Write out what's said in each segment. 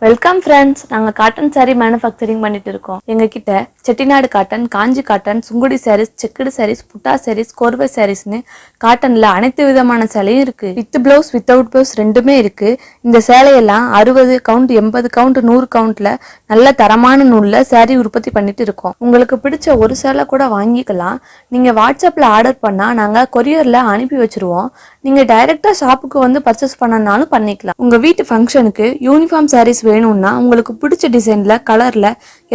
Welcome friends. நாங்கள் cotton sari manufacturing பண்ணிட்டு இருக்கோம். எங்ககிட்ட செட்டிநாடு காட்டன், காஞ்சி காட்டன், சுங்குடி சாரீஸ், செக்குடு சாரீஸ், புட்டா சாரீஸ், கோர்வை சாரீஸ்னு காட்டன்ல அனைத்து விதமான சேலையும் இருக்கு. வித் பிளவுஸ் வித்தவுட் பிளவுஸ் ரெண்டுமே இருக்கு. இந்த சேலையெல்லாம் 60 கவுண்ட், 80 கவுண்ட், 100 கவுண்ட்ல நல்ல தரமான நூல்ல சாரீ உற்பத்தி பண்ணிட்டு இருக்கோம். உங்களுக்கு பிடிச்ச ஒரு சேலை கூட வாங்கிக்கலாம். நீங்க வாட்ஸ்அப்ல ஆர்டர் பண்ணா நாங்க கொரியர்ல அனுப்பி வச்சிருவோம். நீங்க டைரக்டா ஷாப்புக்கு வந்து பர்ச்சேஸ் பண்ணனாலும் பண்ணிக்கலாம். உங்க வீட்டு ஃபங்க்ஷனுக்கு யூனிஃபார்ம் சாரீஸ் வேணும்னா உங்களுக்கு பிடிச்ச டிசைன்ல கலர்ல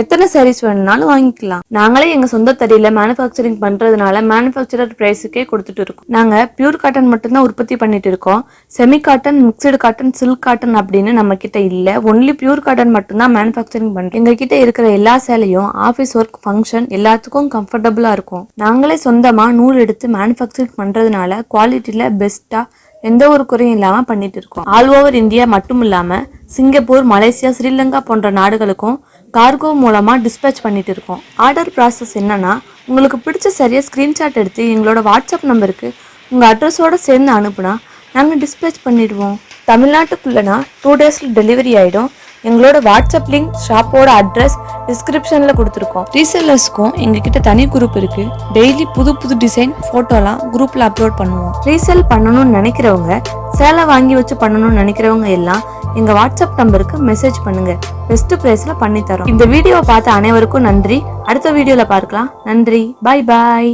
எத்தனை சாரீஸ் வேணும்னாலும் வாங்கிக்கலாம். நாங்களே எங்க சொந்த தறியில மேனுஃபேக்சரிங் பண்றதுனால மேனுஃபேக்சரர் பிரைஸுக்கே கொடுத்துட்டு இருக்கோம். நாங்க பியூர் காட்டன் மட்டும்தான் உற்பத்தி பண்ணிட்டு இருக்கோம். Semi cotton, mixed cotton, silk cotton அப்படின்னு நம்ம கிட்ட இல்ல. ஒன்லி பியூர் காட்டன் மட்டும்தான் மேனுஃபேக்சரிங் பண்றோம். எங்க கிட்ட இருக்கிற எல்லா சேலையும் ஆபீஸ் ஒர்க், ஃபங்க்ஷன் எல்லாத்துக்கும் கம்ஃபர்டபுளா இருக்கும். நாங்களே சொந்தமா நூல் எடுத்து மேனுஃபேக்சரிங் பண்றதுனால குவாலிட்டியில பெஸ்டா எந்த ஒரு குறையும் இல்லாம பண்ணிட்டு இருக்கோம். ஆல் ஓவர் இந்தியா மட்டும் இல்லாம சிங்கப்பூர், மலேசியா, ஸ்ரீலங்கா போன்ற நாடுகளுக்கும் கார்கோ மூலமா டிஸ்பேச் பண்ணிட்டு இருக்கோம். ஆர்டர் ப்ராசஸ் என்னன்னா, உங்களுக்கு பிடிச்ச சரியா ஸ்கிரீன்ஷாட் எடுத்து எங்களோட வாட்ஸ்அப் நம்பருக்கு உங்க அட்ரஸோட சேர்ந்து அனுப்புனா நாங்க டிஸ்பேச் பண்ணிடுவோம். தமிழ்நாட்டுக்குள்ளனா 2 daysல டெலிவரி ஆயிடும். எங்களோட வாட்ஸ்அப் லிங்க், ஷாப்போட அட்ரஸ் டிஸ்கிரிப்ஷன்ல கொடுத்துருக்கோம். ரீசெல்லர்ஸ்க்கும் எங்ககிட்ட தனி குரூப் இருக்கு. டெய்லி புது புது டிசைன் போட்டோலாம் குரூப்ல அப்லோட் பண்ணுவோம். ரீசெல் பண்ணணும்னு நினைக்கிறவங்க, சேலை வாங்கி வச்சு பண்ணணும்னு நினைக்கிறவங்க எல்லாம் எங்க வாட்ஸ்அப் நம்பருக்கு மெசேஜ் பண்ணுங்க. பெஸ்ட் பிரைஸ்ல பண்ணி தரோம். இந்த வீடியோ பார்த்த அனைவருக்கும் நன்றி. அடுத்த வீடியோல பார்க்கலாம். நன்றி. பாய் பாய்.